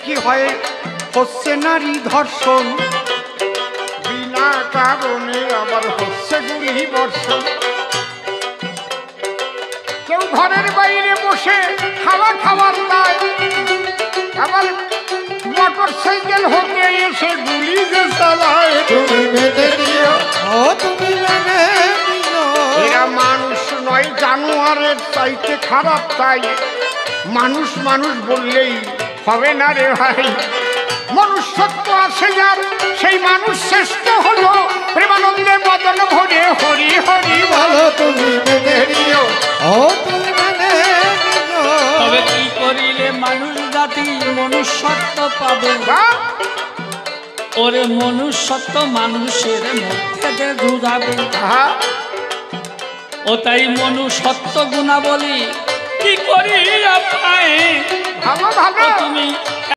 কি হয় হচ্ছে নারী ধর্ষণ, বিনা কারণে আবার হচ্ছে গুলি বর্ষণ। কেউ ঘরের বাইরে বসে খাওয়া খাবার দায়, আবার মোটর সাইকেল হতে এসে গুলি যে চালায়। তুমি মেনে নিও, ও তুমি মেনে নিও। এরা মানুষ নয়, জানোয়ারের চাইতে খারাপ। তাই মানুষ মানুষ বললেই হবে না রে ভাই। মনুষ্যত্ব আছে যার, সেই মানুষ শ্রেষ্ঠ হলো। প্রেমানন্দে বদন ভরে হরি হরি বলো তুমি মেনে নিও, ও তুমি মেনে নিও। তবে কি করিলে মানুষ জাতি মনুষ্যত্ব পাবে? ওরে মনুষ্যত্ব মানুষের মধ্যে যে জুড়াবে। ও তাই মনুষ্যত্ব গুণাবলী কি করিয়া পায়? ভালো ভালো তুমি